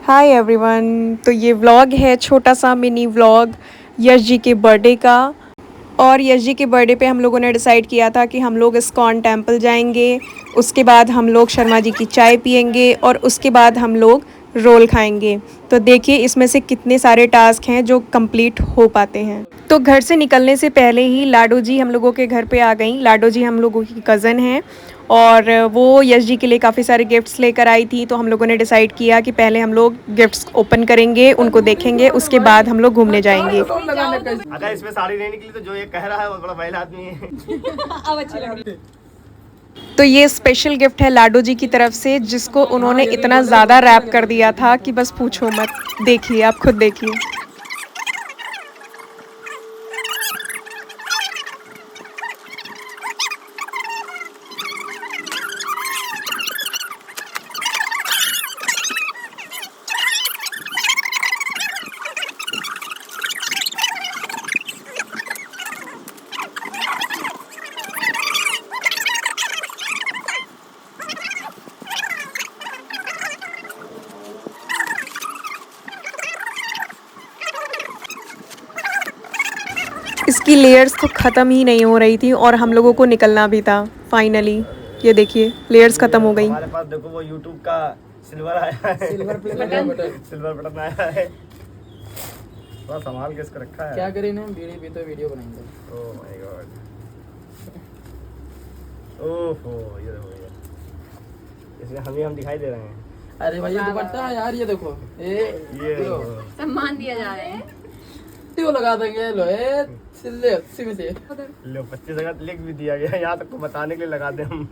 Hi everyone. तो ये vlog है, छोटा सा मिनी व्लॉग यश जी के बर्थडे का। और यश जी के बर्थडे पे हम लोगों ने डिसाइड किया था कि हम लोग इस्कॉन टेम्पल जाएंगे, उसके बाद हम लोग शर्मा जी की चाय पियेंगे और उसके बाद हम लोग रोल खाएंगे। तो देखिए इसमें से कितने सारे टास्क हैं जो कंप्लीट हो पाते हैं। तो घर से निकलने से पहले ही लाडो जी हम लोगों के घर पे आ गई। लाडो जी हम लोगों की कज़न हैं और वो यश जी के लिए काफ़ी सारे गिफ्ट्स लेकर आई थी। तो हम लोगों ने डिसाइड किया कि पहले हम लोग गिफ्ट्स ओपन करेंगे, उनको देखेंगे, उसके बाद हम लोग घूमने जाएंगे। अगर इसमें साड़ी नहीं निकली तो जो ये कह रहा है वो बड़ा महिला आदमी है। अब अच्छी लग रही है। तो ये स्पेशल गिफ्ट है लाडो जी की तरफ से, जिसको उन्होंने इतना ज़्यादा रैप कर दिया था कि बस पूछो मत। देखिए, आप खुद देखिए। इसकी लेयर्स तो ख़त्म ही नहीं हो रही थी और हम लोगों को निकलना भी था फाइनली। ये देखिए लेयर्स ख़त्म हो गई। हमारे पास देखो वो YouTube का सिल्वर आया है, सिल्वर बटन आया है। थोड़ा संभाल के इसको रखा है। क्या करें ना, वीडियो भी तो वीडियो बनाएंगे। ओह माय गॉड, ओहो ये देखो ये इसमें हम दिखाई दे रहे हैं। अरे भाई ये दुपट्टा है यार, ये देखो ये सम्मान दिया जा रहा है। वो लगा देंगे लोहे सिल्ले सिम से। लो 25 जगह लिख भी दिया गया, यहाँ तक को बताने के लिए लगा दे हम।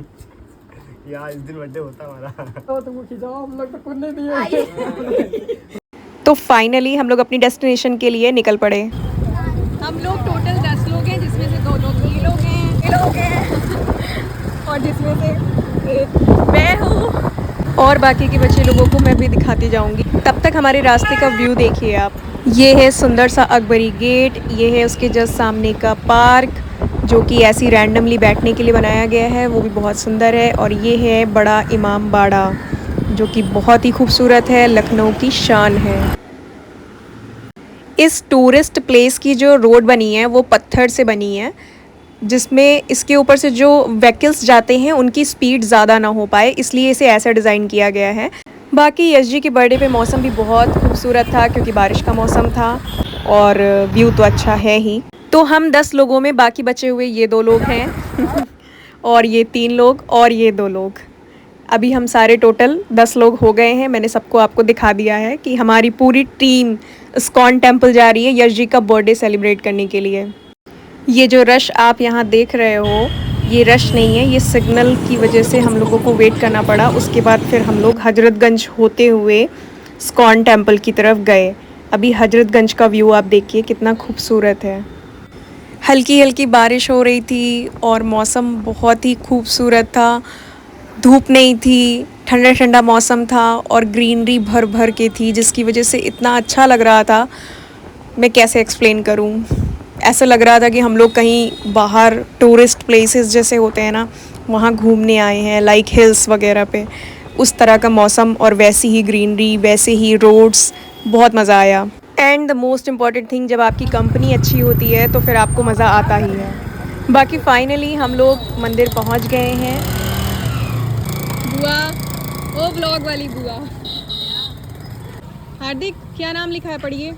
यहाँ इस दिन बर्थडे होता हमारा। तो तुमको खिंचाओ, हम लोग तो कुछ नहीं दिए। तो फाइनली हम लोग अपनी डेस्टिनेशन के लिए निकल पड़े। हम लोग टोटल 10 लोग हैं, जिसमें से 2 लोग ये लोग हैं और जिसमें से एक मैं हूँ। और बाकी के बच्चे लोगों को मैं भी दिखाती जाऊंगी। तब तक हमारे रास्ते का व्यू देखिए आप। ये है सुंदर सा अकबरी गेट, ये है उसके जस्ट सामने का पार्क जो कि ऐसी रैंडमली बैठने के लिए बनाया गया है, वो भी बहुत सुंदर है। और ये है बड़ा इमाम बाड़ा जो कि बहुत ही खूबसूरत है, लखनऊ की शान है। इस टूरिस्ट प्लेस की जो रोड बनी है वो पत्थर से बनी है, जिसमें इसके ऊपर से जो व्हीकल्स जाते हैं उनकी स्पीड ज़्यादा ना हो पाए, इसलिए इसे ऐसा डिज़ाइन किया गया है। बाकी यश जी के बर्थडे पे मौसम भी बहुत खूबसूरत था क्योंकि बारिश का मौसम था और व्यू तो अच्छा है ही। तो हम 10 लोगों में बाकी बचे हुए ये 2 लोग हैं और ये 3 लोग और ये 2 लोग। अभी हम सारे टोटल 10 लोग हो गए हैं। मैंने सबको आपको दिखा दिया है कि हमारी पूरी टीम इस्कॉन टेम्पल जा रही है यश जी का बर्थडे सेलिब्रेट करने के लिए। ये जो रश आप यहाँ देख रहे हो, ये रश नहीं है, ये सिग्नल की वजह से हम लोगों को वेट करना पड़ा। उसके बाद फिर हम लोग हजरतगंज होते हुए इस्कॉन टेम्पल की तरफ गए। अभी हजरतगंज का व्यू आप देखिए कितना खूबसूरत है। हल्की हल्की बारिश हो रही थी और मौसम बहुत ही खूबसूरत था। धूप नहीं थी, ठंडा ठंडा मौसम था और ग्रीनरी भर भर के थी, जिसकी वजह से इतना अच्छा लग रहा था, मैं कैसे एक्सप्लेन करूँ। ऐसा लग रहा था कि हम लोग कहीं बाहर टूरिस्ट प्लेसेस जैसे होते हैं ना, वहाँ घूमने आए हैं, लाइक हिल्स वगैरह पे, उस तरह का मौसम और वैसी ही ग्रीनरी, वैसे ही रोड्स, बहुत मज़ा आया। And the most important thing, जब आपकी कंपनी अच्छी होती है तो फिर आपको मज़ा आता ही है। बाकी फाइनली हम लोग मंदिर पहुँच गए हैं। बुआ, ओ ब्लॉग वाली बुआ। हार्दिक क्या नाम लिखा है, पढ़िए।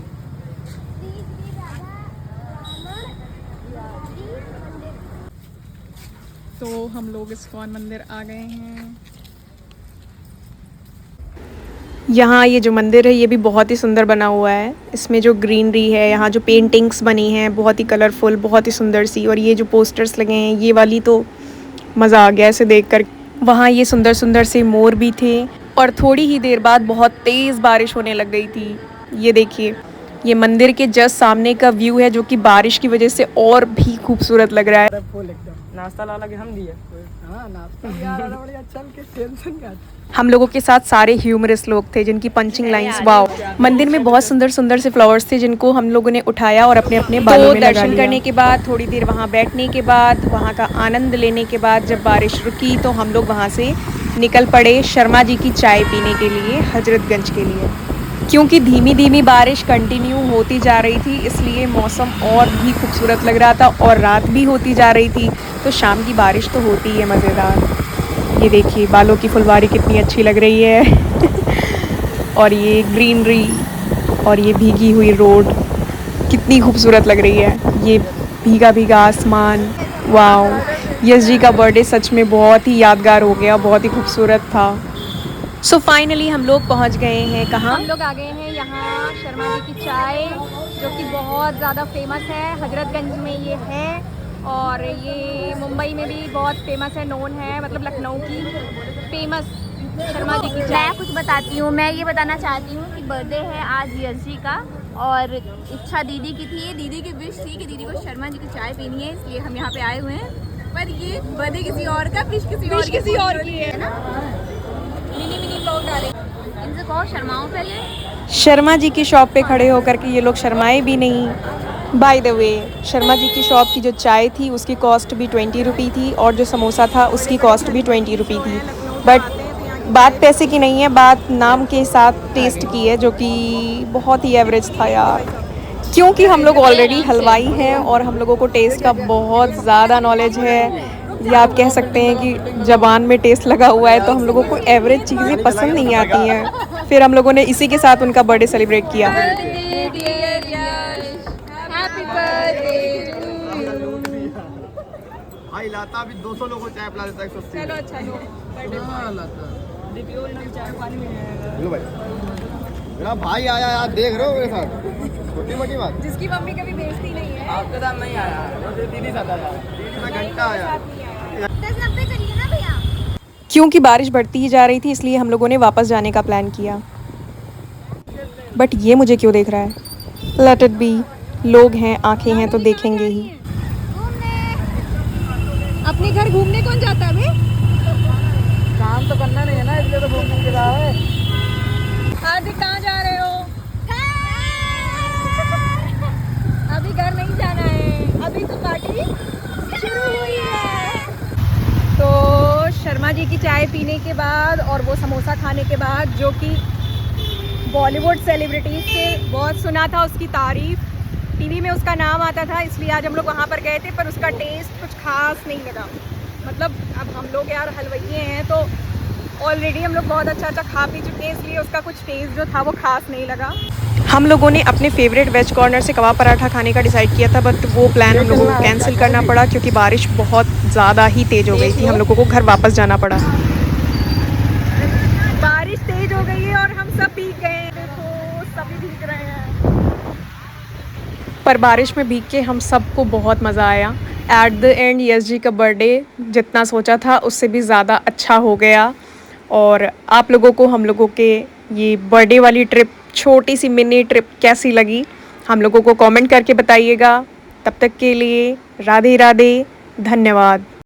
तो हम लोग इस्कॉन मंदिर आ गए हैं। यहाँ ये जो मंदिर है ये भी बहुत ही सुंदर बना हुआ है। इसमें जो ग्रीनरी है, यहाँ जो पेंटिंग्स बनी हैं बहुत ही कलरफुल, बहुत ही सुंदर सी, और ये जो पोस्टर्स लगे हैं ये वाली तो मज़ा आ गया इसे देखकर। वहाँ ये सुंदर सुंदर से मोर भी थे और थोड़ी ही देर बाद बहुत तेज़ बारिश होने लग गई थी। ये देखिए, ये मंदिर के जस्ट सामने का व्यू है जो कि बारिश की वजह से और भी खूबसूरत लग रहा है। नाश्ता ला लगे हम दिए। हाँ नाश्ता यार बढ़िया, चल के टेंशन का। हम लोगों के साथ सारे ह्यूमरस लोग थे जिनकी पंचिंग लाइंस, वाओ। मंदिर में बहुत सुंदर सुंदर से फ्लावर्स थे जिनको हम लोगों ने उठाया और अपने अपने बालों में लगा लिया। दर्शन करने के बाद, थोड़ी देर वहाँ बैठने के बाद, वहाँ का आनंद लेने के बाद जब बारिश रुकी तो हम लोग वहाँ से निकल पड़े शर्मा जी की चाय पीने के लिए हजरतगंज के लिए। क्योंकि धीमी धीमी बारिश कंटिन्यू होती जा रही थी, इसलिए मौसम और भी खूबसूरत लग रहा था और रात भी होती जा रही थी, तो शाम की बारिश तो होती ही है मज़ेदार। ये देखिए बालों की फुलवारी कितनी अच्छी लग रही है और ये ग्रीनरी और ये भीगी हुई रोड कितनी खूबसूरत लग रही है। ये भीगा भीगा आसमान, वाओ। यश जी का बर्थडे सच में बहुत ही यादगार हो गया, बहुत ही खूबसूरत था। सो फाइनली हम लोग पहुंच गए हैं कहाँ? हम लोग आ गए हैं यहाँ शर्मा जी की चाय, जो कि बहुत ज़्यादा फेमस है। हजरतगंज में ये है और ये मुंबई में भी बहुत फेमस है, नोन है, मतलब लखनऊ की फेमस शर्मा जी की चाय। मैं कुछ बताती हूँ, मैं ये बताना चाहती हूँ कि बर्थडे है आज यश जी का और इच्छा दीदी की थी। दीदी की विश थी कि दीदी को शर्मा जी की चाय पीनी है, इसलिए हम यहाँ पे आए हुए हैं। पर ये बर्थडे किसी और का, विश किसी और की है ना। मिनी मिनी ब्लॉग डाले, इनसे कहो शर्माओ पहले। शर्मा जी की शॉप पे खड़े होकर के ये लोग शर्माए भी नहीं। By the way, Sharma ji की शॉप की जो चाय थी उसकी कॉस्ट भी 20 रुपी थी और जो समोसा था उसकी कॉस्ट भी 20 रुपी थी। बट बात पैसे की नहीं है, बात नाम के साथ टेस्ट की है, जो कि बहुत ही एवरेज था यार। क्योंकि हम लोग ऑलरेडी हलवाई हैं और हम लोगों को टेस्ट का बहुत ज़्यादा नॉलेज है, या आप कह सकते हैं कि ज़बान में टेस्ट लगा हुआ है, तो हम लोगों को एवरेज चीज़ें पसंद नहीं आती हैं। फिर हम लोगों ने इसी के साथ उनका बर्थडे सेलिब्रेट किया। भाई लाता अभी 200 लोगों को चाय पिला देता है 180। चलो अच्छा लो लो भाई, मेरा भाई आया यार, देख रहे हो मेरे साथ, छोटी मोटी बात। जिसकी मम्मी कभी बेचती नहीं है। आपके साथ नहीं आया, दीदी साथ आया। दीदी का घंटा आया। 10-90 करिए ना भैया। क्योंकि बारिश बढ़ती ही जा रही थी, इसलिए हम लोगों ने वापस जाने का प्लान किया। बट ये मुझे क्यों देख रहा है? लेट इट बी, लोग हैं, आंखें हैं तो देखेंगे ही। अपने घर घूमने कौन जाता है बे? काम तो करना नहीं है ना, इसलिए तो घूमने के रहा है। हार्दिक कहाँ जा रहे हो? अभी घर नहीं जाना है, अभी तो पार्टी शुरू हुई है। तो शर्मा जी की चाय पीने के बाद और वो समोसा खाने के बाद, जो कि बॉलीवुड सेलिब्रिटीज़ से बहुत सुना था उसकी तारीफ, टीवी में उसका नाम आता था, इसलिए आज हम लोग वहाँ पर गए थे। पर उसका टेस्ट कुछ खास नहीं लगा। मतलब अब हम लोग यार हलवाइये हैं, तो ऑलरेडी हम लोग बहुत अच्छा खा पी चुके हैं, इसलिए उसका कुछ टेस्ट जो था वो खास नहीं लगा। हम लोगों ने अपने फेवरेट वेज कॉर्नर से कबाब पराठा खाने का डिसाइड किया था, बट वो प्लान हम लोगों को कैंसिल करना पड़ा क्योंकि बारिश बहुत ज़्यादा ही तेज़ हो गई थी। हम लोगों को घर वापस जाना पड़ा। बारिश तेज़ हो गई है और हम सब भीग गए हैं, देखो सभी भीग रहे हैं। पर बारिश में भीग के हम सबको बहुत मज़ा आया। At the end Yash ji का बर्थडे जितना सोचा था उससे भी ज़्यादा अच्छा हो गया। और आप लोगों को हम लोगों के ये बर्थडे वाली ट्रिप, छोटी सी मिनी ट्रिप कैसी लगी, हम लोगों को कमेंट करके बताइएगा। तब तक के लिए राधे राधे, धन्यवाद।